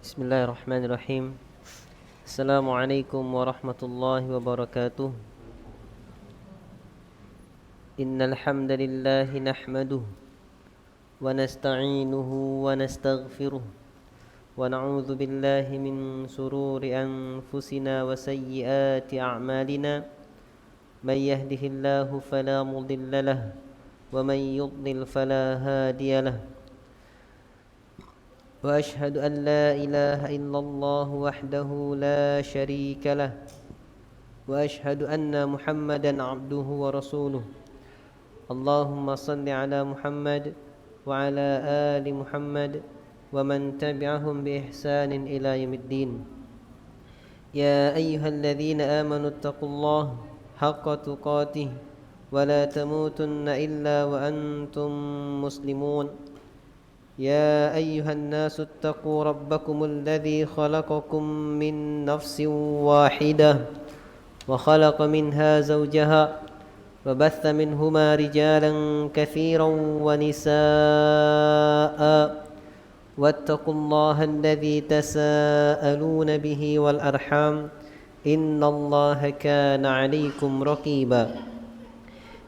Bismillahirrahmanirrahim. Assalamualaikum warahmatullahi wabarakatuh. Innal hamdalillah nahmaduhu wa nasta'inuhu wa nastaghfiruh wa na'udzu billahi min shururi anfusina wa sayyiati a'malina. May yahdihillahu fala mudilla lahu wa may yudlil fala hadiya lahu. وأشهد أن لا إله إلا الله وحده لا شريك له وأشهد أن محمدا عبده ورسوله اللهم صل على محمد وعلى آل محمد ومن تبعهم بإحسان إلى يوم الدين يا أيها الذين آمنوا اتقوا الله حق تقاته ولا تموتن إلا وأنتم مسلمون يا أيها الناس اتقوا ربكم الذي خلقكم من نفس واحدة وخلق منها زوجها وبث منهما رجالا كثيرا ونساء واتقوا الله الذي تساءلون به والأرحام إن الله كان عليكم رقيبا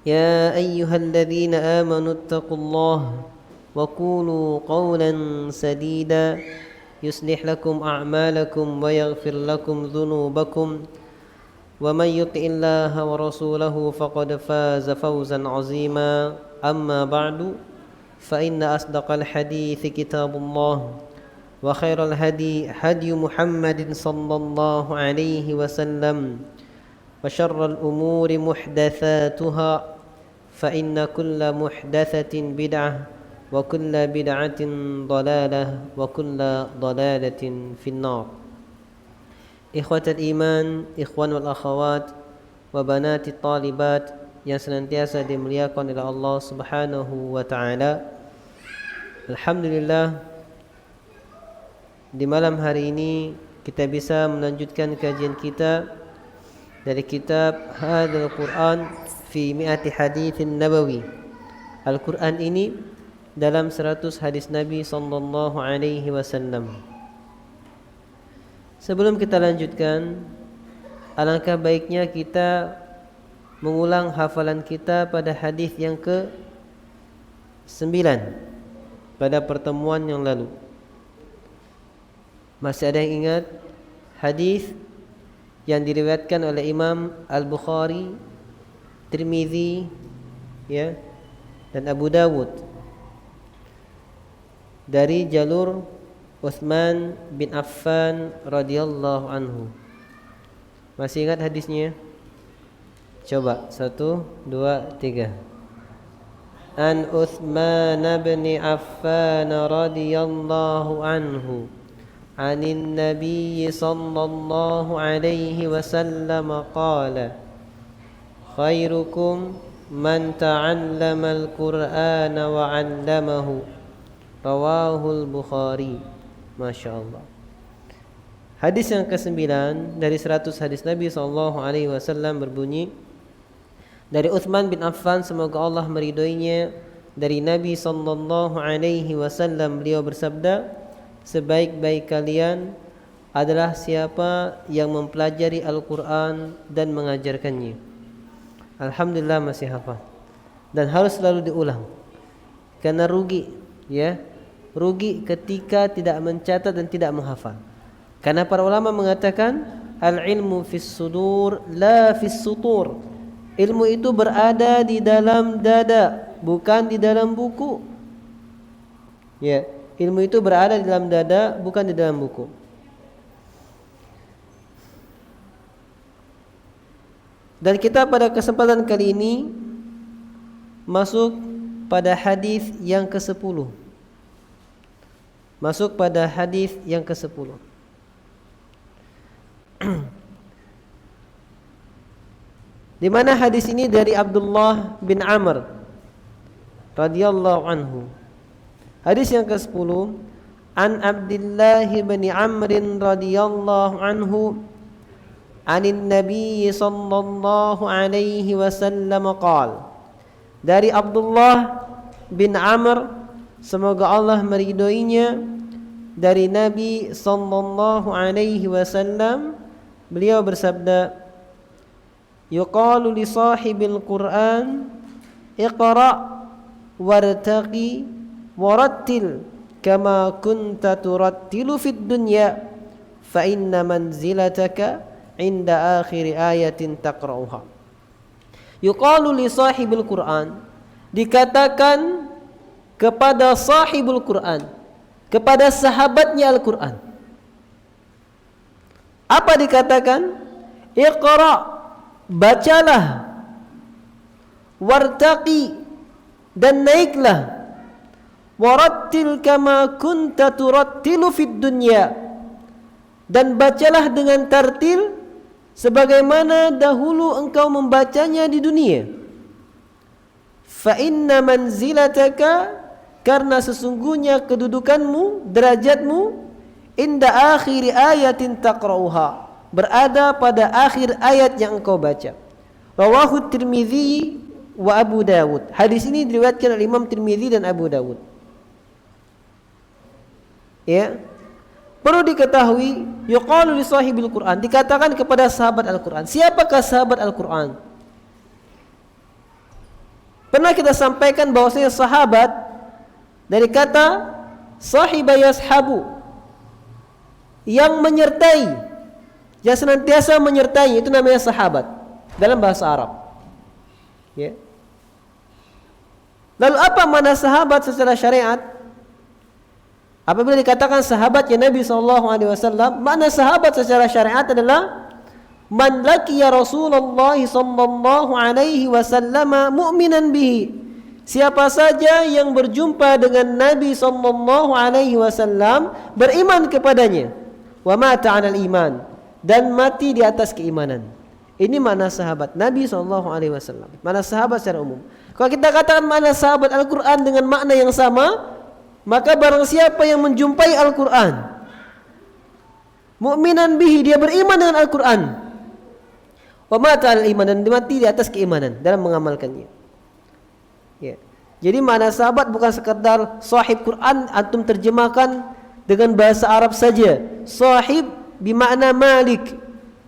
يا أيها الذين آمنوا اتقوا الله وقولوا قولا سديدا يصلح لكم أعمالكم ويغفر لكم ذنوبكم ومن يطع الله ورسوله فقد فاز فوزا عظيما أما بعد فإن أصدق الحديث كتاب الله وخير الهدي هدي محمد صلى الله عليه وسلم وشر الأمور محدثاتها فإن كل محدثة بدعة وكل بدعة ضلالة وكل ضلالة في النار إخوة الإيمان إخوان والأخوات وبنات الطالبات yang senantiasa dimuliakan oleh Allah Subhanahu wa taala. Alhamdulillah, di malam hari ini kita bisa melanjutkan kajian kita dari kitab Hadzal Quran fi Mi'ati Haditsin Nabawi. Al-Quran ini dalam 100 hadis Nabi sallallahu alaihi wasallam. Sebelum kita lanjutkan, alangkah baiknya kita mengulang hafalan kita pada hadis yang ke-9 pada pertemuan yang lalu. Masih ada yang ingat hadis yang diriwayatkan oleh Imam Al-Bukhari, Tirmizi, ya, dan Abu Dawud dari jalur Utsman bin Affan radhiyallahu anhu. Masih ingat hadisnya? Coba 1, 2, 3. An Utsman bin Affan radhiyallahu anhu anin Nabi sallallahu alaihi wasallam qala khairukum man ta'allama al-Qur'ana wa 'allamahu Rawahul Bukhari. Masya Allah. Hadis yang ke-9 dari 100 hadis Nabi SAW berbunyi, dari Utsman bin Affan, semoga Allah meridhoinya, dari Nabi SAW, beliau bersabda, sebaik-baik kalian adalah siapa yang mempelajari Al-Quran dan mengajarkannya. Alhamdulillah masih hafal. Dan harus selalu diulang, karena rugi, ya, rugi ketika tidak mencatat dan tidak menghafal. Karena para ulama mengatakan al-ilmu fis sudur la fis sutur. Ilmu itu berada di dalam dada, bukan di dalam buku. Ya, ilmu itu berada di dalam dada, bukan di dalam buku. Dan kita pada kesempatan kali ini masuk pada hadis yang ke-10. Masuk pada hadis yang ke-10. Di mana hadis ini dari Abdullah bin Amr radhiyallahu anhu. Hadis yang ke-10, an Abdullah bin Amr radhiyallahu anhu anin Nabi sallallahu alaihi wasallam qala. Dari Abdullah bin Amr, semoga Allah meridhoinya, dari Nabi sallallahu alaihi wasallam, beliau bersabda, yuqalu li sahibil Qur'an iqra' wartaqi warattil kama kunta turattilu fid dunya fa inna manzilataka inda akhir ayatin taqra'uha. Yuqalu li sahibil Qur'an, dikatakan kepada sahibul Qur'an, kepada sahabatnya Al-Qur'an. Apa dikatakan? Iqra', bacalah, wartaqi, dan naiklah, warattil kama kunta turattilu fid dunya, dan bacalah dengan tartil sebagaimana dahulu engkau membacanya di dunia. Fa inna manzilataka, karena sesungguhnya kedudukanmu, derajatmu, inda akhir ayatin taqra'uha, berada pada akhir ayat yang engkau baca. Rawahu Tirmidzi wa Abu Dawud. Hadis ini diriwayatkan oleh Imam Tirmidzi dan Abu Dawud. Ya. Perlu diketahui, yuqalu li sahibil Qur'an, dikatakan kepada sahabat Al-Qur'an. Siapakah sahabat Al-Qur'an? Pernah kita sampaikan bahwasanya sahabat dari kata sahiba yashabu, yang menyertai, yang senantiasa menyertai, itu namanya sahabat dalam bahasa Arab. Ya. Lalu apa makna sahabat secara syariat? Apabila dikatakan sahabatnya Nabi SAW, makna sahabat secara syariat adalah man laqiya Rasulullah sallallahu alaihi wasallam mu'minan bihi. Siapa saja yang berjumpa dengan Nabi sallallahu alaihi wasallam, beriman kepadanya, wa mata 'alal iman, dan mati di atas keimanan. Ini makna sahabat Nabi sallallahu alaihi wasallam. Makna sahabat secara umum. Kalau kita katakan makna sahabat Al-Qur'an dengan makna yang sama, maka barang siapa yang menjumpai Al-Qur'an, mu'minan bihi, dia beriman dengan Al-Qur'an, wa mata 'alal iman, dan mati di atas keimanan dalam mengamalkannya. Ya. Jadi makna sahabat bukan sekedar sahib Quran antum terjemahkan dengan bahasa Arab saja. Sahib bermakna malik.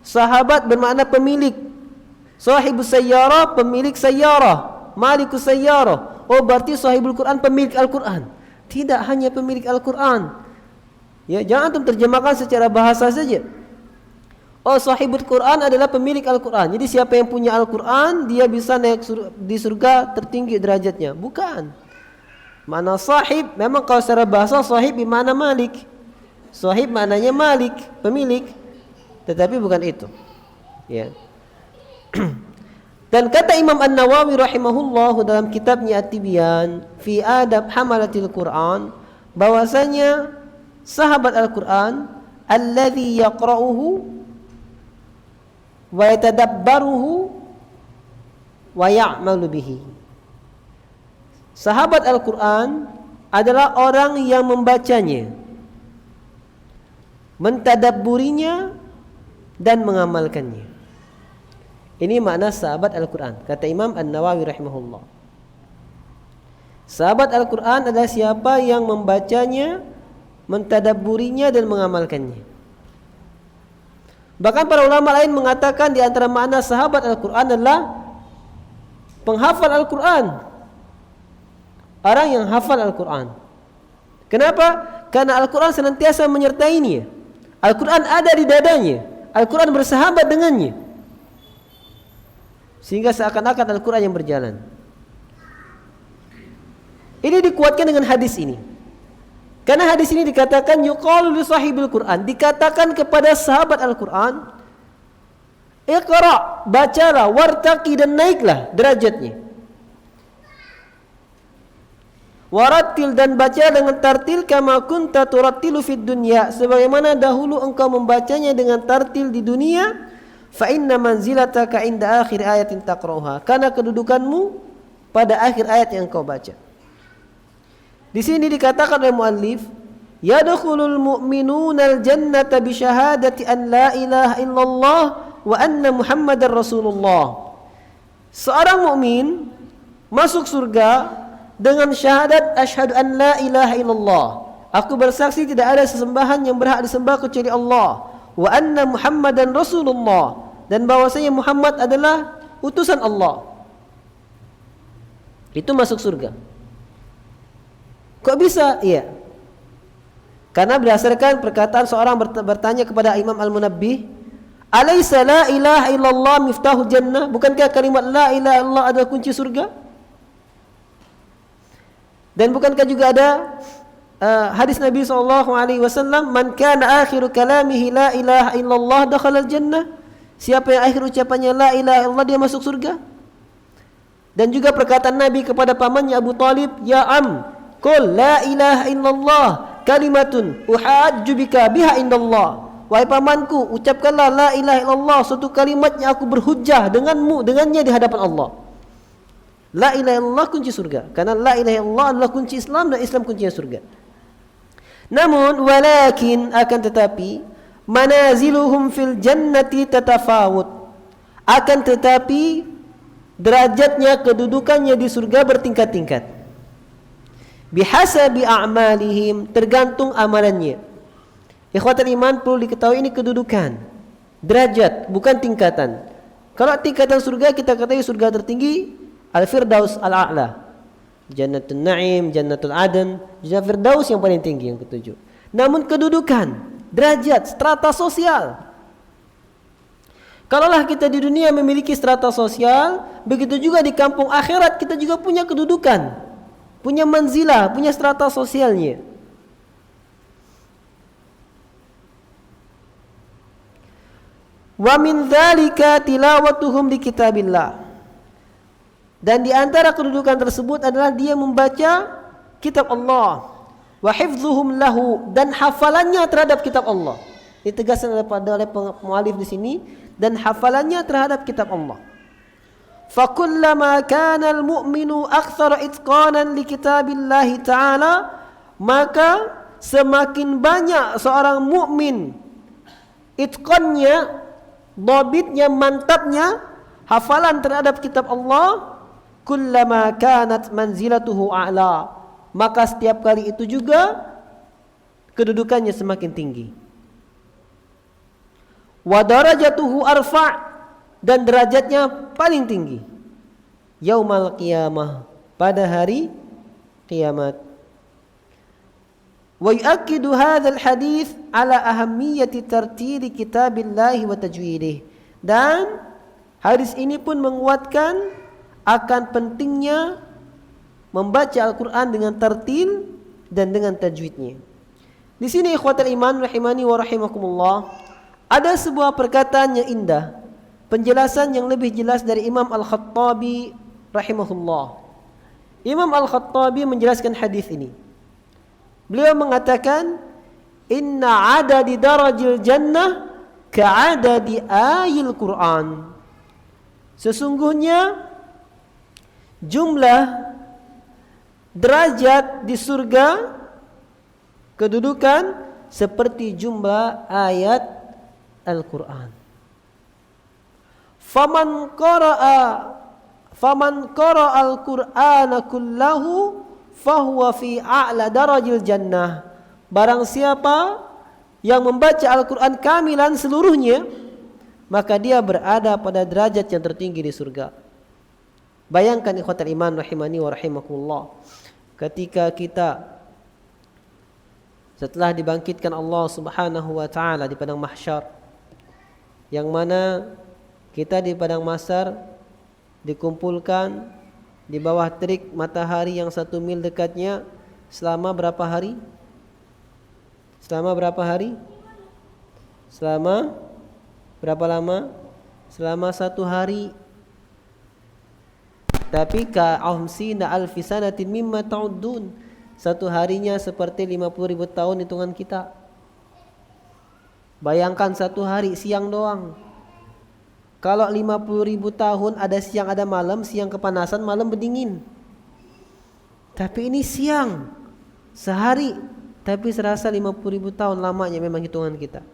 Sahabat bermakna pemilik. Sahibus sayyarah, pemilik sayyarah. Malikus sayyarah. Oh, berarti sahibul Quran pemilik Al-Quran. Tidak hanya pemilik Al-Quran. Ya, jangan antum terjemahkan secara bahasa saja. Oh, sahibul Quran adalah pemilik Al-Quran. Jadi siapa yang punya Al-Quran, dia bisa naik di surga tertinggi derajatnya. Bukan. Makna sahib, memang kalau secara bahasa sahib bermakna malik. Sahib maknanya malik, pemilik. Tetapi bukan itu. Ya. Dan kata Imam An-Nawawi rahimahullah dalam kitabnya At-Tibyan fi Adab Hamalatil Quran, bahwasanya sahabat Al-Quran alladzi yaqra'uhu wa yatadabbaruhu wa ya'malu bihi. Sahabat Al-Quran adalah orang yang membacanya, mentadabburinya, dan mengamalkannya. Ini makna sahabat Al-Quran, kata Imam An-Nawawi rahimahullah. Sahabat Al-Quran adalah siapa yang membacanya, mentadabburinya, dan mengamalkannya. Bahkan para ulama lain mengatakan di antara makna sahabat Al-Quran adalah penghafal Al-Quran. Orang yang hafal Al-Quran. Kenapa? Karena Al-Quran senantiasa menyertainya. Al-Quran ada di dadanya. Al-Quran bersahabat dengannya. Sehingga seakan-akan Al-Quran yang berjalan. Ini dikuatkan dengan hadis ini. Karena hadis ini dikatakan yuqalu li sahibil Quran, dikatakan kepada sahabat Al-Quran, iqra', bacalah, wartaqi, dan naiklah derajatnya. Warattil, dan baca dengan tartil, kama kunta turattilu fid dunya, sebagaimana dahulu engkau membacanya dengan tartil di dunia. Fa inna manzilataka inda akhir ayatin taqra'uha, karena kedudukanmu pada akhir ayat yang engkau baca. Di sini dikatakan oleh muallif, yadkhulul mu'minuna al-jannata bi syahadati an la ilaha illallah wa anna Muhammadar Rasulullah. Seorang mukmin masuk surga dengan syahadat asyhadu an la ilaha illallah, Aku bersaksi tidak ada sesembahan yang berhak disembah kecuali Allah. Wa anna Muhammadan Rasulullah, dan bahwasanya Muhammad adalah utusan Allah. Itu masuk surga. Kok bisa? Iya. Karena berdasarkan perkataan seorang bertanya kepada Imam Al-Munabbih, "Alaysa la ilaha illallah miftahul jannah?" Bukankah kalimat la ilaha illallah adalah kunci surga? Dan bukankah juga ada hadis Nabi SAW, "Man kana akhiru kalamihi la ilaha illallah dakhala al-jannah." Siapa yang akhir ucapannya la ilaha illallah, dia masuk surga. Dan juga perkataan Nabi kepada pamannya Abu Talib, "Ya am, qul la ilaha illallah kalimatun uhajju bika biha indallah." Wahai pamanku, ucapkanlah la ilaha illallah, suatu kalimat yang aku berhujjah dengannya di hadapan Allah. La ilaha illallah kunci surga. Karena la ilaha illallah adalah kunci Islam, dan Islam kuncinya surga. Namun walakin, akan tetapi, manaziluhum fil jannati tatafawut. Akan tetapi derajatnya, kedudukannya di surga bertingkat-tingkat. Bihasabi a'malihim, tergantung amalannya. Ikhwatul iman, perlu diketahui ini kedudukan, derajat, bukan tingkatan. Kalau tingkatan surga, kita katakan surga tertinggi Al-Firdaus Al-A'la, Jannatul Na'im, Jannatul Aden, Jannatul Firdaus yang paling tinggi, yang ketujuh. Namun kedudukan, derajat, strata sosial. Kalaulah kita di dunia memiliki strata sosial, begitu juga di kampung akhirat kita juga punya kedudukan, punya manzilah, punya strata sosialnya. Wa min dzalika tilawatuhum li kitabillah. Dan di antara kedudukan tersebut adalah dia membaca kitab Allah, wa hifdzuhum lahu, dan hafalannya terhadap kitab Allah. Ditegaskan oleh pemualif di sini, dan hafalannya terhadap kitab Allah. Fa kullama kana al-mu'minu aktsara itqanan li kitabillahi ta'ala, maka semakin banyak seorang mukmin itqannya, dhabitnya, mantapnya hafalan terhadap kitab Allah, kullama kanat manzilatuhu a'la, maka setiap kali itu juga kedudukannya semakin tinggi. Wa darajatuhu arfa', dan derajatnya paling tinggi. Yaumal qiyamah, pada hari kiamat. Wa yu'akkidu hadzal hadits ala ahammiyati tartili kitabillahi wa tajwidih. Dan hadis ini pun menguatkan akan pentingnya membaca Al-Quran dengan tartil dan dengan tajwidnya. Di sini ikhwatal iman rahimani wa rahimakumullah, ada sebuah perkataan yang indah, penjelasan yang lebih jelas dari Imam Al-Khattabi rahimahullah. Imam Al-Khattabi menjelaskan hadis ini. Beliau mengatakan, "Inna adadi darajil jannah ka'adadi ayil Qur'an." Sesungguhnya jumlah derajat di surga, kedudukan, seperti jumlah ayat Al-Quran. Faman qara'a al-Qur'ana kullahu fahuwa fi a'la darajil jannah. Barang siapa yang membaca Al-Quran kamilan seluruhnya, maka dia berada pada derajat yang tertinggi di surga. Bayangkan ikhwatal iman rahimani wa rahimakumullah, ketika kita setelah dibangkitkan Allah Subhanahu wa taala di padang mahsyar, yang mana kita di padang mahsyar dikumpulkan di bawah terik matahari yang 1 mil dekatnya selama berapa hari? Selama berapa hari? Selama berapa lama? Selama 1 hari. Tapi ka'amsina alfi sanatin mimma ta'uddun, 1 harinya seperti 50.000 tahun hitungan kita. Bayangkan 1 hari siang doang. Kalau 50.000 tahun ada siang ada malam, siang kepanasan, malam berdingin. Tapi ini siang sehari, tapi serasa 50.000 tahun lamanya memang hitungan kita.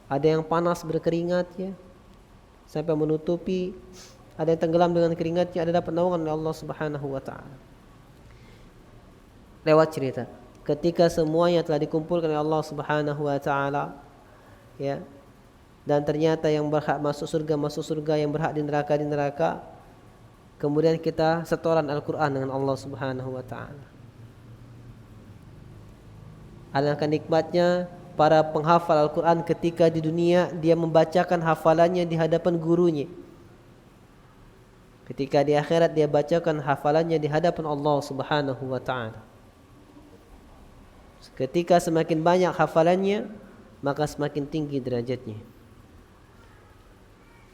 Ada yang panas berkeringat ya, sampai menutupi. Ada yang tenggelam dengan keringatnya, ada dapat naungan oleh Allah Subhanahu wa taala. Lewat cerita. ketika semuanya telah dikumpulkan oleh Allah Subhanahu wa taala, ya. Dan ternyata yang berhak masuk surga, yang berhak di neraka. Kemudian kita setoran Al-Qur'an dengan Allah Subhanahu wa taala. Alangkah nikmatnya para penghafal Al-Qur'an ketika di dunia dia membacakan hafalannya di hadapan gurunya. Ketika di akhirat dia bacakan hafalannya di hadapan Allah Subhanahu wa taala. Ketika semakin banyak hafalannya, maka semakin tinggi derajatnya.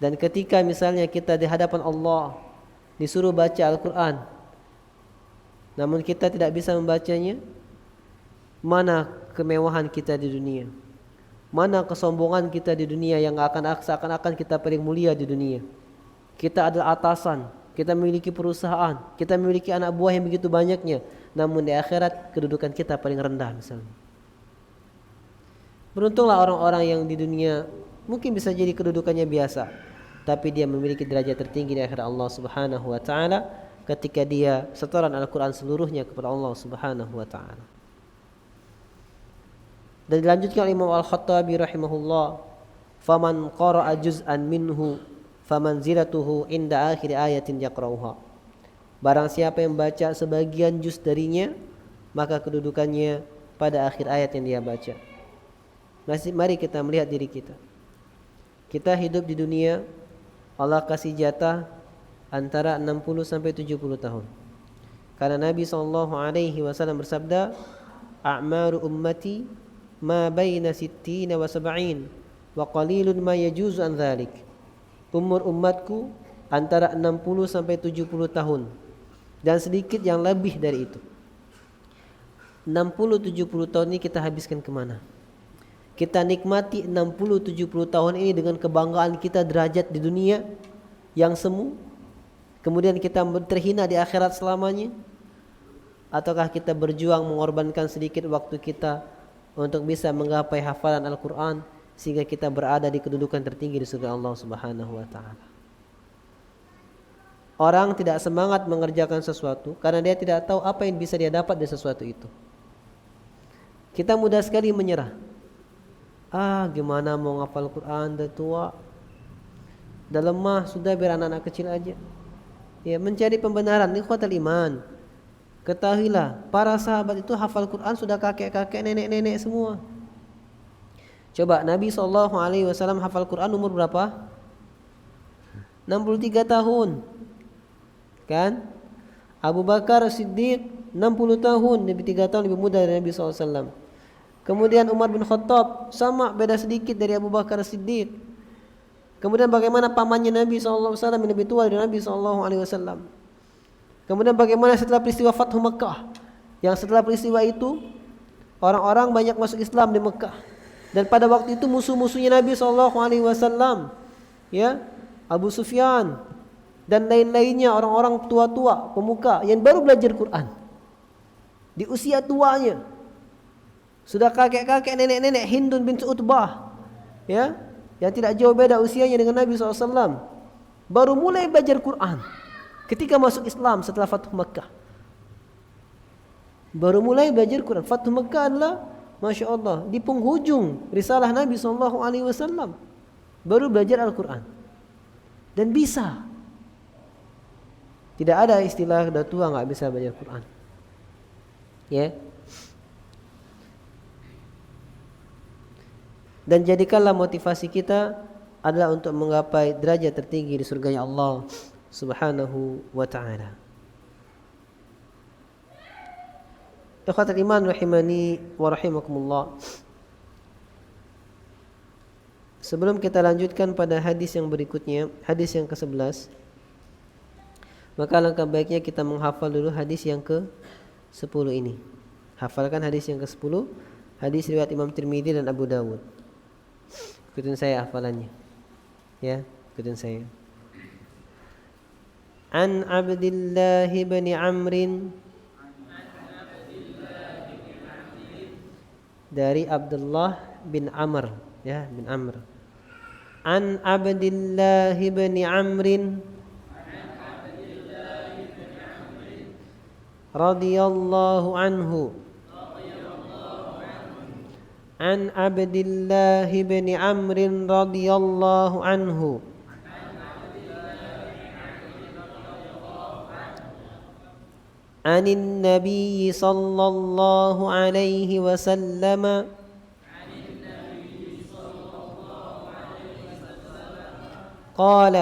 Dan ketika misalnya kita di hadapan Allah disuruh baca Al-Quran, namun kita tidak bisa membacanya, mana kemewahan kita di dunia, mana kesombongan kita di dunia yang seakan-akan kita paling mulia di dunia. Kita adalah atasan, kita memiliki perusahaan, kita memiliki anak buah yang begitu banyaknya, namun di akhirat kedudukan kita paling rendah misalnya. Beruntunglah orang-orang yang di dunia mungkin bisa jadi kedudukannya biasa, tapi dia memiliki derajat tertinggi di akhirat Allah Subhanahu wa taala ketika dia setoran Al-Qur'an seluruhnya kepada Allah Subhanahu wa taala. Dan dilanjutkan Imam Al-Khattabi rahimahullah, "Faman qara'a juz'an minhu famanzilatuhu inda akhir ayatin yaqra'uha." Barang siapa yang baca sebagian juz darinya, maka kedudukannya pada akhir ayat yang dia baca. Mari kita melihat diri kita. Kita hidup di dunia, Allah kasih jatah antara 60 sampai 70 tahun. Karena Nabi SAW bersabda, "A'maru ummati ma baina sittina wa sab'in wa qalilun ma yajuzu an dzalik." Umur umatku antara 60 sampai 70 tahun dan sedikit yang lebih dari itu. 60-70 tahun ini kita habiskan kemana? Kita nikmati 60-70 tahun ini dengan kebanggaan kita derajat di dunia yang semu, kemudian kita terhina di akhirat selamanya, ataukah kita berjuang mengorbankan sedikit waktu kita untuk bisa menggapai hafalan Al-Quran sehingga kita berada di kedudukan tertinggi di surga Allah Subhanahu wa taala. Orang tidak semangat mengerjakan sesuatu karena dia tidak tahu apa yang bisa dia dapat dari sesuatu itu. Kita mudah sekali menyerah. Gimana mau ngapal Quran, dah tua, dah lemah, sudah biar anak-anak kecil aja. Ya, mencari pembenaran, ikhwatal iman. Ketahuilah, para sahabat itu hafal Quran sudah kakek-kakek, nenek-nenek semua. Coba Nabi SAW hafal Quran umur berapa? 63 tahun. Kan? Abu Bakar Siddiq 60 tahun, lebih 3 tahun lebih muda dari Nabi SAW. Kemudian Umar bin Khattab sama, beda sedikit dari Abu Bakar Siddiq. Kemudian bagaimana pamannya Nabi SAW yang lebih tua dari Nabi SAW. Kemudian bagaimana setelah peristiwa Fathu Mekah, yang setelah peristiwa itu orang-orang banyak masuk Islam di Mekah. Dan pada waktu itu musuh-musuhnya Nabi SAW, ya, Abu Sufyan dan lain-lainnya, orang-orang tua-tua, pemuka yang baru belajar Quran di usia tuanya. Sudah kakek-kakek, nenek-nenek, Hindun bin Utbah, ya, yang tidak jauh beda usianya dengan Nabi SAW, baru mulai belajar Quran ketika masuk Islam setelah Fathu Mekah. Baru mulai belajar Quran. Fathu Mekah adalah, Masya Allah, di penghujung risalah Nabi SAW, baru belajar Al-Quran. Dan bisa. Tidak ada istilah dah tua gak bisa belajar Quran. Ya. Dan jadikanlah motivasi kita adalah untuk menggapai derajat tertinggi di surganya Allah Subhanahu wa ta'ala. Ikhwatul iman rahimani wa rahimakumullah. Sebelum kita lanjutkan pada hadis yang berikutnya, hadis yang ke-11, maka langkah baiknya kita menghafal dulu hadis yang ke-10 ini. Hafalkan hadis yang ke-10, hadis riwayat Imam Tirmidzi dan Abu Dawud. Ikutin saya hafalannya. Ya, ikutin saya. An Abdullah bin Amr, dari Abdullah bin Amr, ya, bin Amr. An Abdullah bin Amr radhiyallahu anhu An Abdullah bin Amr radhiyallahu anhu عن النبي صلى الله عليه وسلم قال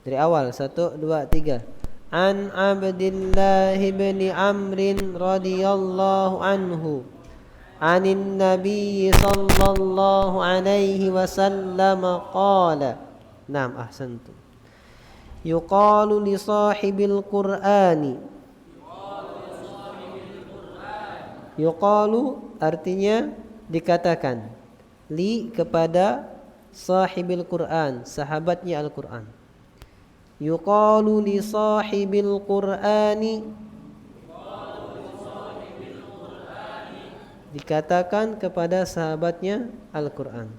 dari awal 1 2 3 An Abdullah bin Amr radhiyallahu anhu anin Nabi sallallahu alaihi wasallam qala Naam ahsantum Yuqalu li sahibil Qur'ani. Yuqalu artinya dikatakan. Li kepada sahibil Qur'an, sahabatnya Al-Qur'an. Yuqalu li sahibil Qur'ani. Dikatakan kepada sahabatnya Al-Qur'an.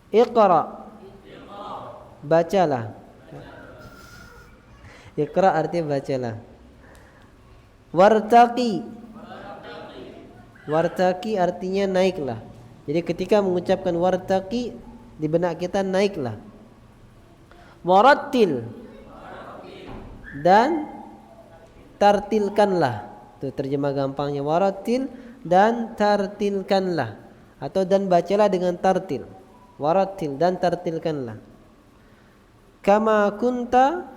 Iqra. Bacalah. Iqra artinya bacalah. Wartaqi. Wartaqi artinya naiklah. Jadi ketika mengucapkan wartaqi di benak kita naiklah. Warattil. Dan tartilkanlah. Itu terjemah gampangnya warattil dan tartilkanlah atau dan bacalah dengan tartil. Warattil dan tartilkanlah. Kama kunta.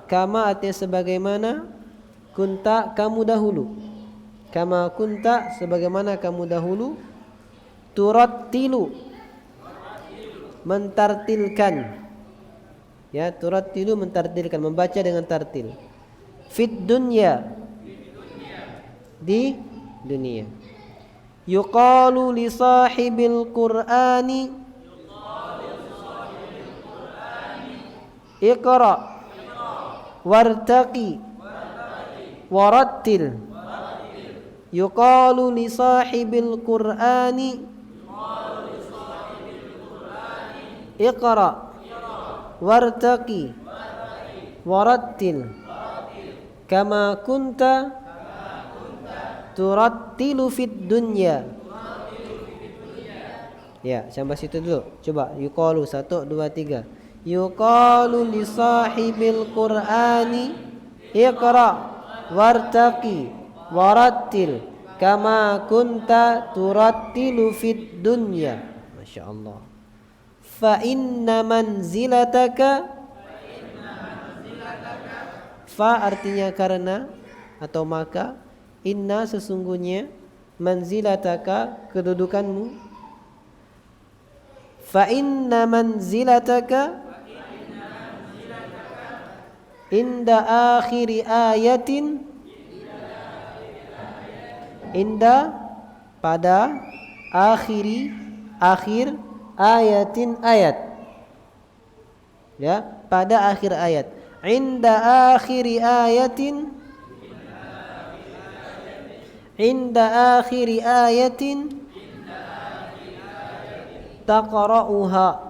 Kama artinya sebagaimana, kunta kamu dahulu. Kama kunta sebagaimana kamu dahulu, turattilu mentartilkan. Ya, turattilu mentartilkan, membaca dengan tartil. Fit dunya di dunia. Yuqalu li sahibil Qur'ani Iqra wartaqi warattil. Yuqalu li sahibil Qur'ani Iqra wartaqi warattil kama kunta turattilu fid dunya. Ya, sampai situ dulu. Coba yuqalu 1 2 3. Yuqalu li sahibil Qur'ani Iqra wartaqi warattil kama kunta turattilu fid dunya. Masya Allah. Fa inna manzilataka. Fa artinya karena atau maka. Inna sesungguhnya. Manzilataka kedudukanmu. Fa inna manzilataka inda akhiri ayatin. Inda pada akhir ayatin ayat. Ya, pada akhir ayat. Inda akhiri ayatin. Inda akhiri ayatin taqra'uha.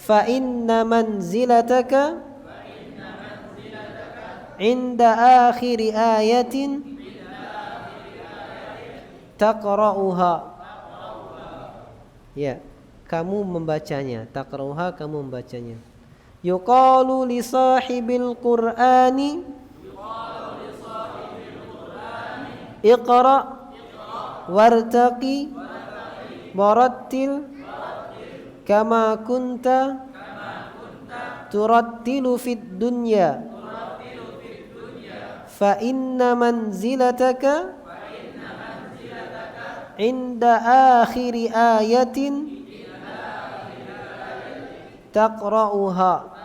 Fa inna manzilataka inda akhiri ayatin taqra'uha. Ya, kamu membacanya. Taqra'uha, kamu membacanya. Yuqalu li sahibil Qur'ani Iqra wartaqi warattil kama kunta turattilu fid dunya. Fa inna manzilataka inda akhiri ayatin taqra'uha.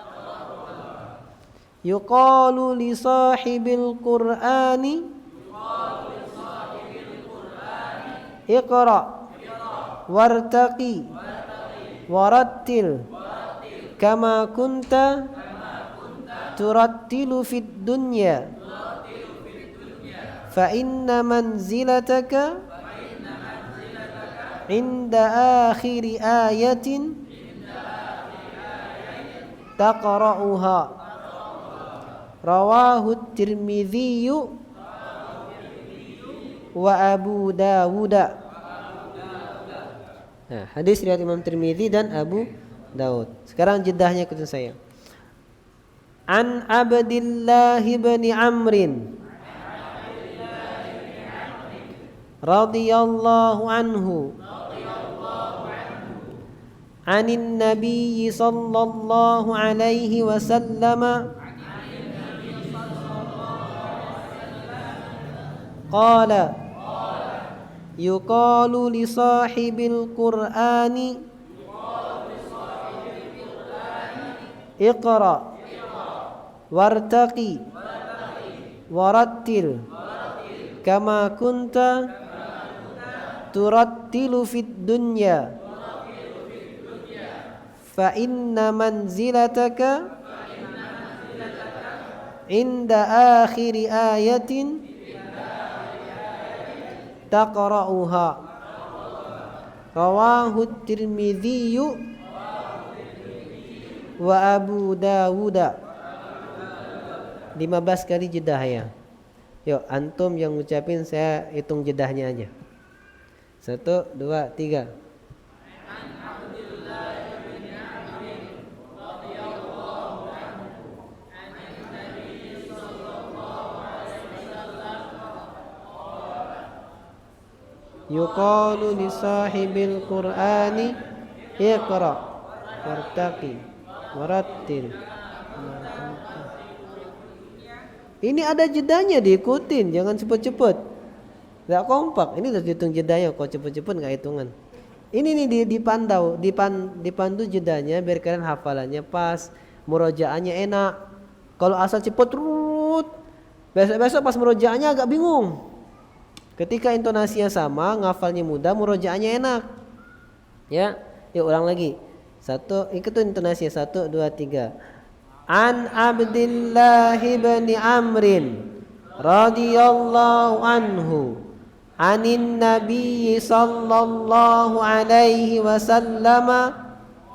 Yuqalu li sahibil Qur'ani Iqra wartaqi warattil kama kunta turattilu fid dunya. Fa inna manzilataka inda akhiri ayatin taqra'uha. Rawahu Tirmidzi wa Abu Dawud. Nah, hadis riwayat Imam Tirmidzi dan Abu Daud. Sekarang jedahnya ikutin saya. An Abdillah bin Amrin radhiyallahu anhu anin Nabi sallallahu alaihi wasallam qala yuqalu li sahibil Qur'ani iqra wartaqi warattil kama kunta turattilu fid dunya fa inna manzilataka inda akhiri ayatin taqra'uha rawahu Tirmidzi wa Abu Dawud. 15 kali jedah ya. Yuk antum yang ngucapin, saya hitung jedahnya aja. 1, 2, 3. Yuqalu li sahibil Qur'ani iqra wartaqi warattil. Ini ada jedanya, diikutin, jangan cepet-cepet. Enggak kompak. Ini udah dihitung jedanya, kok cepet-cepet enggak hitungan. Ini nih dipandu jedanya biar kalian hafalannya pas, murojaahnya enak. Kalau asal cepet terus, besok pas murojaahnya agak bingung. Ketika intonasinya sama, ngafalnya mudah, murojaahnya enak. Ya, yuk ulang lagi. Ikutin intonasinya. 1, 2, 3. An Abdillah bin Amrin radhiyallahu anhu anin Nabi sallallahu alaihi wasallam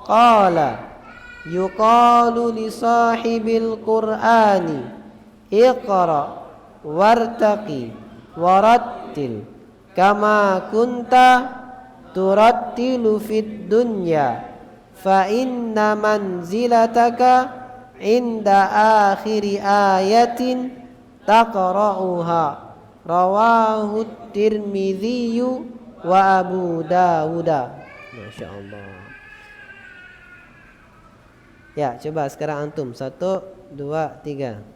qala yuqalu li sahibil Qur'ani iqra wartaqi warattil kama kunta turattilu fid dunya fa inna manzilataka inda akhiri ayatin taqra'uha rawahu Tirmidzi wa Abu Dawud. Masya Allah. Ya, coba sekarang antum. 1, 2, 3.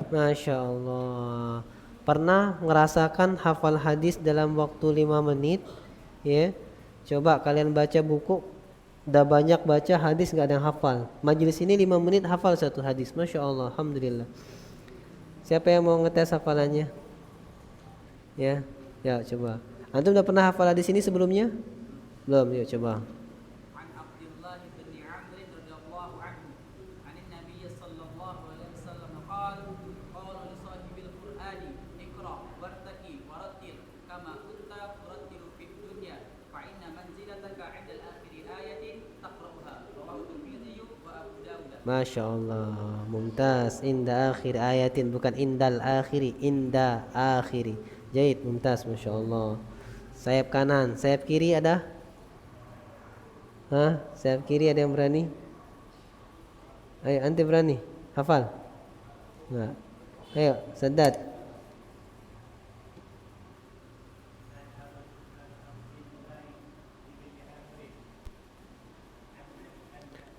Masya Allah. Pernah ngerasakan hafal hadis dalam waktu 5 menit? Ya. Coba kalian baca buku, udah banyak baca hadis gak ada yang hafal. Majelis ini 5 menit hafal satu hadis. Masya Allah, alhamdulillah. Siapa yang mau ngetes hafalannya? Ya, ya coba. Antum udah pernah hafal hadis ini sebelumnya? Belum, yuk coba. Masya Allah, mumtaz. Inda akhir ayatin, bukan indal akhiri, inda akhiri. Jahit, mumtaz, Masya Allah. Sayap kanan, sayap kiri ada? Hah? Sayap kiri ada yang berani? Ayo, anti berani? Hafal? Enggak. Ayo, Sadat.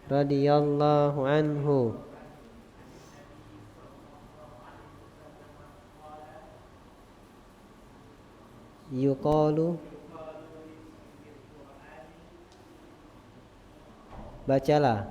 Radhiyallahu anhu. Yuqalu. Bacalah.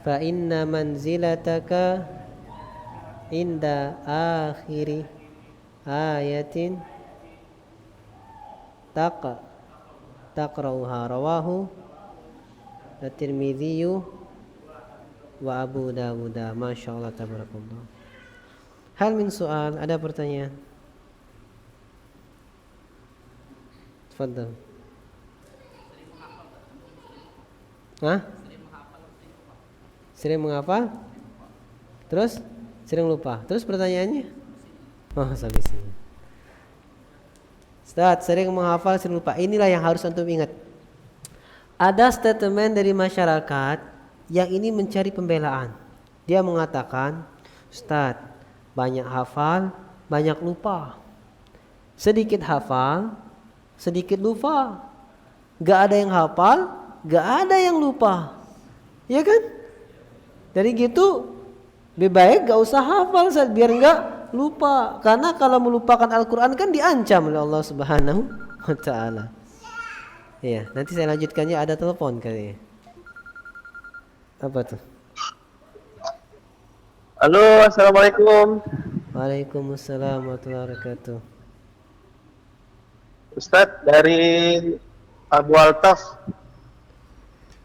fa inna manzilataka inda akhiri ayatin taqra'uha rawahu at-Tirmidzi wa Abu Dawud. Masyaallah tabarakallah. Hal min soal, ada pertanyaan? Tafadhal. Hah? Sering menghafal? Terus? Sering lupa. Terus pertanyaannya? Oh, sampai sini. Ustaz, sering menghafal, sering lupa. Inilah yang harus antum ingat. Ada statement dari masyarakat yang ini mencari pembelaan. Dia mengatakan, Ustaz, banyak hafal, banyak lupa. Sedikit hafal, sedikit lupa. Gak ada yang hafal, gak ada yang lupa. Ya kan? Dari gitu, lebih baik gak usah hafal Ustaz, biar gak lupa. Karena kalau melupakan Al-Quran kan diancam oleh Allah Subhanahu wa ta'ala. Iya, nanti saya lanjutkannya, ada telepon kali. Apa tuh? Halo, assalamualaikum. Waalaikumsalam warahmatullahi wabarakatuh. Ustadz dari Abu Altaf.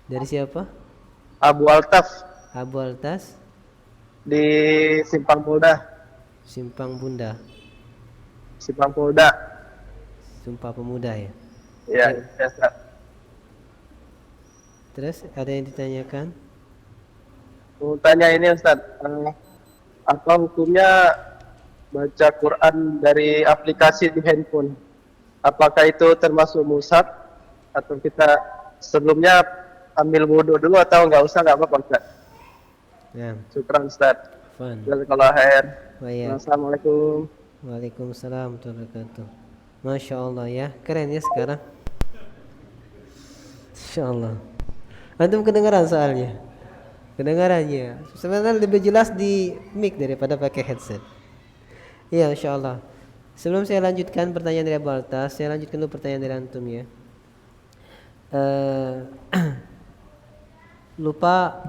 Dari siapa? Abu Altaf Abu Altas, di Simpang Polda. Simpang Bunda, Simpang Polda. Sumpah Pemuda ya. Ya, ya Ustadz. Terus ada yang ditanyakan? Mau tanya ini Ustadz, apa hukumnya baca Quran dari aplikasi di handphone? Apakah itu termasuk mushaf atau kita sebelumnya ambil wudhu dulu atau nggak usah, nggak apa-apa Ustadz? Ya, Syukran Ustadz. fun. Jazakallah khair. Baik. Assalamualaikum. Waalaikumsalam warahmatullahi wabarakatuh. Masya Allah ya, keren ya sekarang. Insya Allah. Antum kedengaran soalnya. Kedengarannya sebenarnya lebih jelas di mic daripada pakai headset. Iya, insya Allah. Sebelum saya lanjutkan pertanyaan dari Abu Altas, saya lanjutkan dulu pertanyaan dari antum ya. Lupa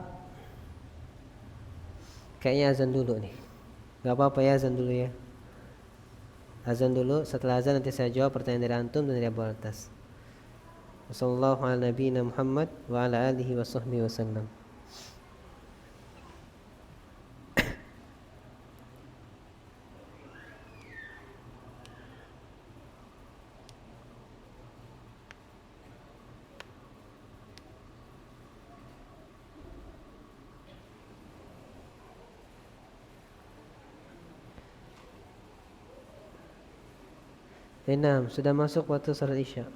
kayaknya azan dulu nih. Gak apa-apa ya, azan dulu ya. Azan dulu, setelah azan nanti saya jawab pertanyaan dari antum dan dari Abu Altas. Wassallallahu ala nabiyina Muhammad wa ala alihi wa sahbihi wasallam. Enam, sudah masuk waktu salat Isya.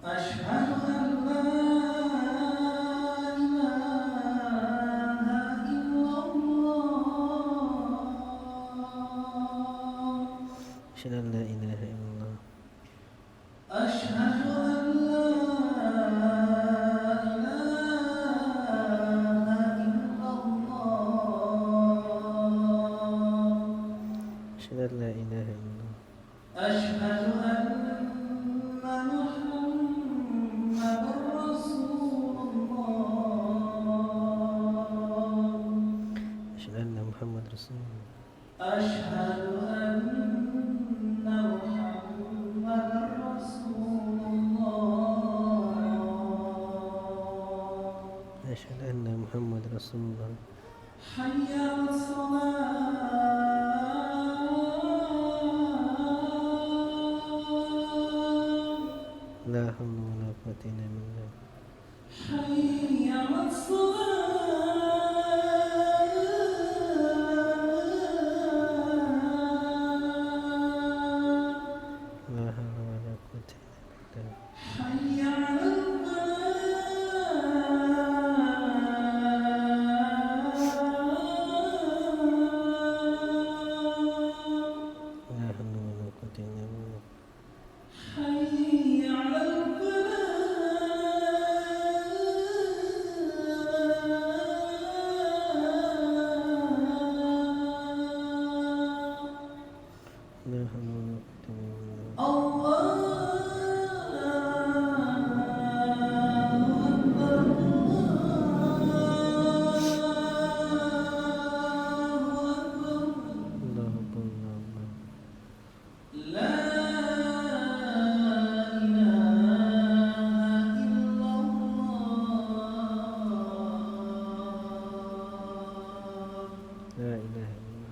Asyhadu an la ilaha illallah. Asyhadu an la ilaha illallah. Asyhadu anna Muhammad Rasulullah. illallah Muhammad Rasulullah. La haula wala quwwata illa billah. La haula wala quwwata illa billah. La haula wala quwwata illa billah. La haula wala quwwata illa billah. Allahu akbar, Allahu akbar. La ilaha illallah.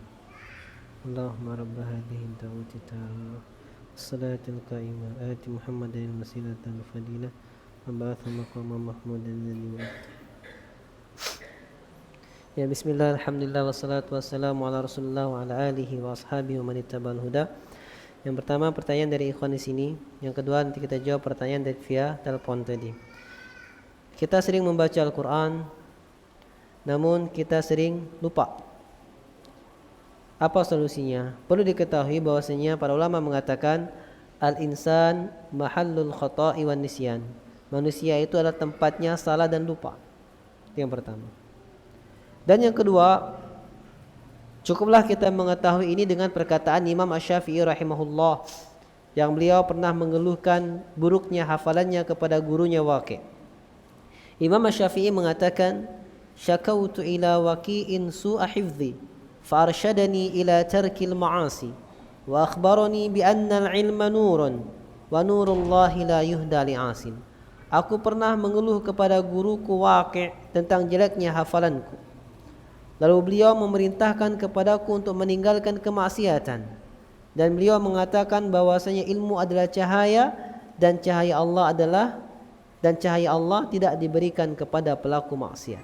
Allahumma rabb hadhihi ad-da'wati at-tammah was-salati al-qa'imah ati Muhammadan al-wasilata wal-fadilah wa ba'athu maqaman mahmudan alladhi wa'adta. Ya bismillah, alhamdulillah, wassalatu wassalamu ala rasulullah wa ala alihi wa ashabihi wa man ittaba'al huda. Yang pertama pertanyaan dari ikhwan di sini. Yang kedua nanti kita jawab pertanyaan dari via telepon tadi. Kita sering membaca Al-Quran, namun kita sering lupa. Apa solusinya? Perlu diketahui bahwasanya para ulama mengatakan al-insan mahallul khata'i wan nisyan. Manusia itu adalah tempatnya salah dan lupa. Itu yang pertama. Dan yang kedua, cukuplah kita mengetahui ini dengan perkataan Imam Asy-Syafi'i rahimahullah, yang beliau pernah mengeluhkan buruknya hafalannya kepada gurunya Waqi'. Imam Asy-Syafi'i mengatakan, "Syakautu ila Waqi'in su'a hifdhi, fa arsyadani ila tarkil ma'asi, wa akhbarani bi anna al-ilma nurun, wa nurullahi la yuhda li'asin." Aku pernah mengeluh kepada guruku Waqi' tentang jeleknya hafalanku. Lalu beliau memerintahkan kepadaku untuk meninggalkan kemaksiatan. Dan beliau mengatakan bahwasanya ilmu adalah cahaya, dan cahaya Allah tidak diberikan kepada pelaku maksiat.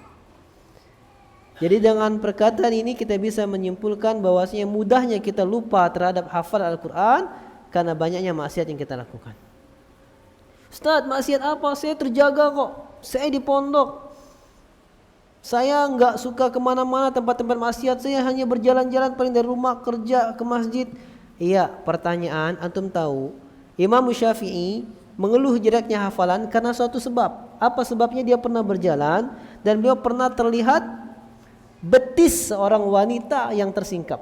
Jadi dengan perkataan ini kita bisa menyimpulkan bahwasanya mudahnya kita lupa terhadap hafal Al-Quran karena banyaknya maksiat yang kita lakukan. Ustaz, maksiat apa? Saya terjaga kok. Saya di pondok. Saya enggak suka kemana-mana tempat-tempat maksiat. Saya hanya berjalan-jalan paling dari rumah kerja ke masjid. Iya, pertanyaan, antum tahu Imam Syafi'i mengeluh jeleknya hafalan karena suatu sebab. Apa sebabnya? Dia pernah berjalan dan beliau pernah terlihat betis seorang wanita yang tersingkap.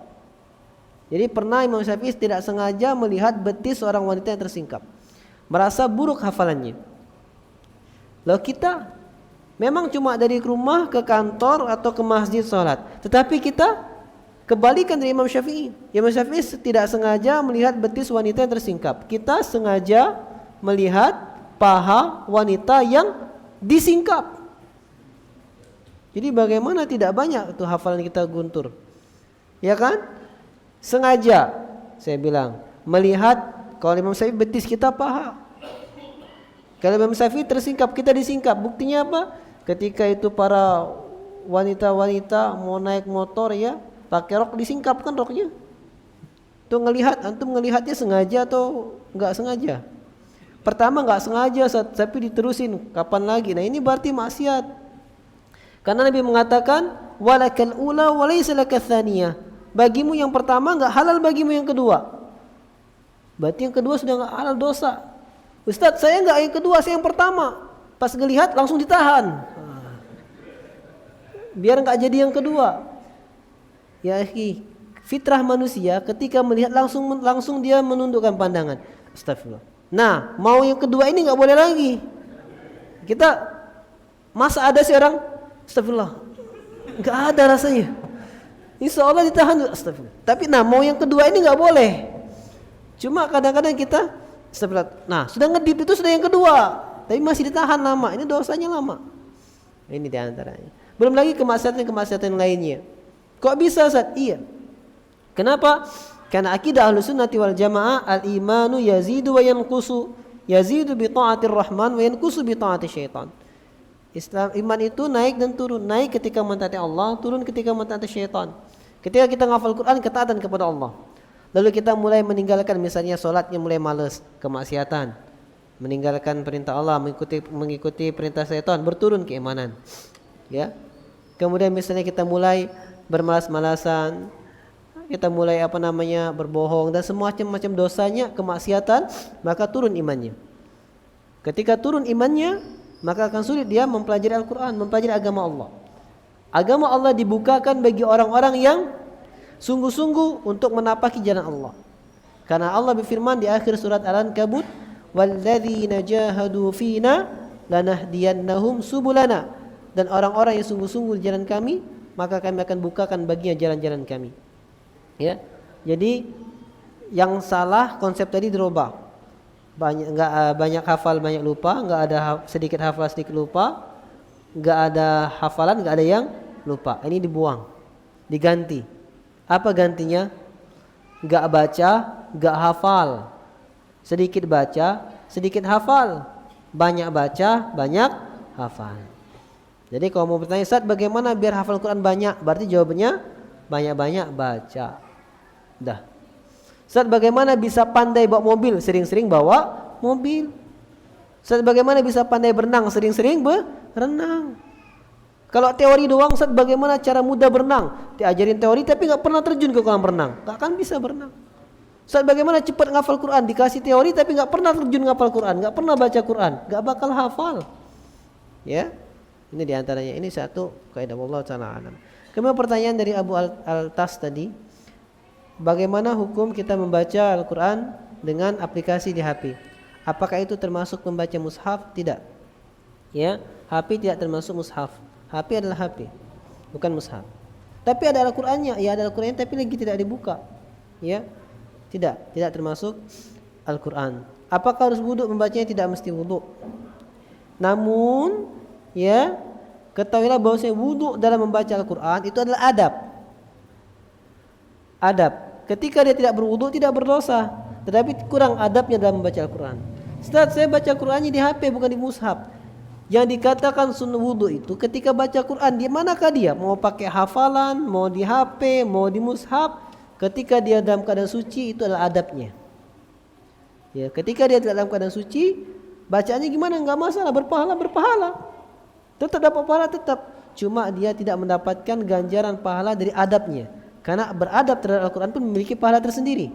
Jadi pernah Imam Syafi'i tidak sengaja melihat betis seorang wanita yang tersingkap. Merasa buruk hafalannya. Lalu kita memang cuma dari rumah ke kantor atau ke masjid sholat, tetapi kita kebalikan dari Imam Syafi'i. Imam Syafi'i tidak sengaja melihat betis wanita yang tersingkap. Kita sengaja melihat paha wanita yang disingkap. Jadi bagaimana tidak banyak tuh hafalan kita guntur, ya kan? Sengaja saya bilang melihat, kalau Imam Syafi'i betis kita paha, kalau Imam Syafi'i tersingkap kita disingkap. Buktinya apa? Ketika itu para wanita-wanita mau naik motor ya, pakai rok disingkap kan roknya. Tuh ngelihat, antum ngelihatnya sengaja atau enggak sengaja? Pertama enggak sengaja, tapi diterusin kapan lagi? Nah ini berarti maksiat. Karena Nabi mengatakan walakal ula walaysa lakats tsaniyah. Bagimu yang pertama enggak halal, bagimu yang kedua. Berarti yang kedua sudah enggak halal, dosa. Ustaz, saya enggak yang kedua, saya yang pertama. Pas ngelihat langsung ditahan. Biar enggak jadi yang kedua. Ya akhi, fitrah manusia ketika melihat langsung dia menundukkan pandangan. Astagfirullah. Nah, mau yang kedua ini enggak boleh lagi. Kita masa ada seorang astagfirullah. Enggak ada rasanya. Insyaallah ditahan, astagfirullah. Tapi nah, mau yang kedua ini enggak boleh. Cuma kadang-kadang kita astagfirullah. Nah, sudah ngedip itu sudah yang kedua, tapi masih ditahan lama. Ini dosanya lama. Ini diantaranya. Belum lagi kemaksiatan-kemaksiatan lainnya. Kok bisa Ustaz? Iya. Kenapa? Karena akidah Ahlussunnah wal Jamaah al-imanu yazidu wa yanqusu. Yazidu bi ta'atir rahman wa yanqusu bi ta'ati syaitan. Islam iman itu naik dan turun. Naik ketika mentaati Allah, turun ketika mentaati syaitan. Ketika kita menghafal Quran, ketaatan kepada Allah. Lalu kita mulai meninggalkan misalnya salatnya mulai malas, kemaksiatan. Meninggalkan perintah Allah, mengikuti perintah syaitan, berturun keimanan. Ya. Kemudian misalnya kita mulai bermalas-malasan, kita mulai berbohong dan semua macam dosanya, kemaksiatan, maka turun imannya. Ketika turun imannya, maka akan sulit dia mempelajari Al-Quran, mempelajari agama Allah. Agama Allah dibukakan bagi orang-orang yang sungguh-sungguh untuk menapaki jalan Allah. Karena Allah berfirman di akhir surat Al-Ankabut, "Walladzina jahadu fina lanahdiyannahum subulana." Dan orang-orang yang sungguh-sungguh di jalan kami, maka kami akan bukakan baginya jalan-jalan kami. Ya. Jadi yang salah konsep tadi dirubah. Banyak hafal banyak lupa, enggak ada sedikit hafal sedikit lupa, enggak ada hafalan, enggak ada yang lupa. Ini dibuang, diganti. Apa gantinya? Enggak baca, enggak hafal. Sedikit baca, sedikit hafal. Banyak baca, banyak hafal. Jadi kalau mau bertanya, Ustaz bagaimana biar hafal Quran banyak? Berarti jawabannya banyak-banyak baca. Dah. Ustaz bagaimana bisa pandai bawa mobil? Sering-sering bawa mobil. Ustaz bagaimana bisa pandai berenang? Sering-sering berenang. Kalau teori doang, Ustaz bagaimana cara mudah berenang? Diajarin teori tapi gak pernah terjun ke kolam renang, gak akan bisa berenang. Ustaz bagaimana cepat ngafal Quran? Dikasih teori tapi gak pernah terjun ngafal Quran, gak pernah baca Quran, gak bakal hafal. Ya. Ini diantaranya, ini satu kaidah Allah Ta'ala alam. Kemudian pertanyaan dari Abu Al-Tas tadi, bagaimana hukum kita membaca Al-Quran dengan aplikasi di HP? Apakah itu termasuk membaca mushaf? Tidak. Ya, HP tidak termasuk mushaf. HP adalah HP, bukan mushaf. Tapi ada Al-Qurannya, ya ada Al-Quran tapi lagi tidak dibuka. Ya, tidak termasuk Al-Quran. Apakah harus wudhu membacanya? Tidak mesti wudhu. Namun ya, ketahuilah bahwasanya wudhu dalam membaca Al-Quran itu adalah adab. Adab. Ketika dia tidak berwudhu tidak berdosa, tetapi kurang adabnya dalam membaca Al-Quran. Ustaz, saya baca Qurannya di HP bukan di mushaf. Yang dikatakan sunnah wudhu itu ketika baca Quran, di manakah dia? Mau pakai hafalan, mau di HP, mau di mushaf, ketika dia dalam keadaan suci itu adalah adabnya. Ya, ketika dia tidak dalam keadaan suci, bacaannya gimana? Enggak masalah, berpahala. Tetap dapat pahala tetap. Cuma dia tidak mendapatkan ganjaran pahala dari adabnya. Karena beradab terhadap Al-Quran pun memiliki pahala tersendiri.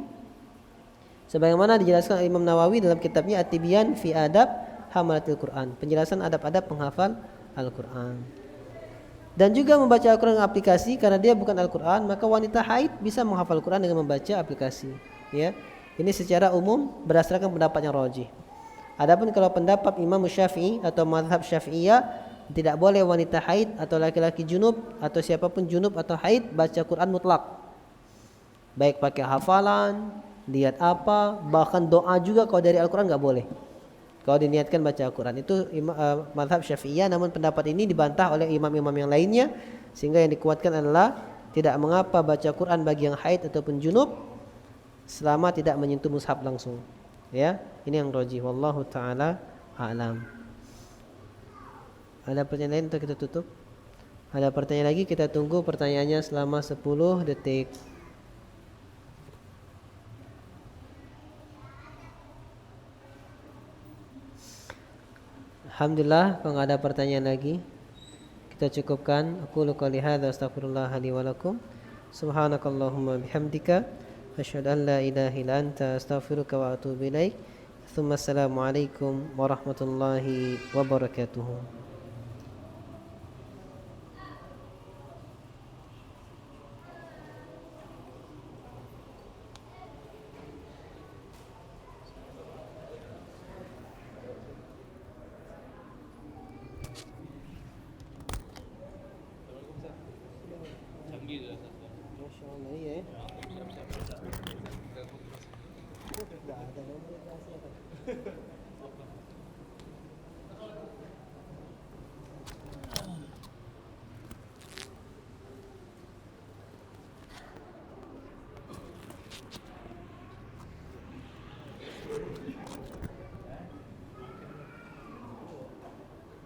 Sebagaimana dijelaskan oleh Imam Nawawi dalam kitabnya At-Tibyan fi Adab Hamalatil Quran. Penjelasan adab-adab penghafal Al-Quran. Dan juga membaca Al-Quran dengan aplikasi, karena dia bukan Al-Quran, maka wanita haid bisa menghafal Al-Quran dengan membaca aplikasi. Ya, ini secara umum berdasarkan pendapatnya rajih. Adapun kalau pendapat Imam Syafi'i atau mazhab Syafi'iyah, tidak boleh wanita haid atau laki-laki junub atau siapapun junub atau haid baca Quran mutlak. Baik pakai hafalan, lihat apa, bahkan doa juga kalau dari Al-Quran enggak boleh. Kalau diniatkan baca Al-Quran itu mazhab Syafi'iyah, namun pendapat ini dibantah oleh imam-imam yang lainnya, sehingga yang dikuatkan adalah tidak mengapa baca Quran bagi yang haid ataupun junub selama tidak menyentuh mushaf langsung. Ya, ini yang rajih, wallahu taala a'lam. Ada pertanyaan lain untuk kita tutup? Ada pertanyaan lagi, kita tunggu pertanyaannya selama 10 detik. Alhamdulillah, kalau ada pertanyaan lagi kita cukupkan. Aku qouli hadza astaghfirullah li wa lakum. Subhanakallahumma bihamdika asyhadu an la ilaha illa anta astaghfiruka wa atubu ilaik. Assalamu alaikum warahmatullahi wabarakatuh. Masya Allah, iya ya. Udah ada nomor.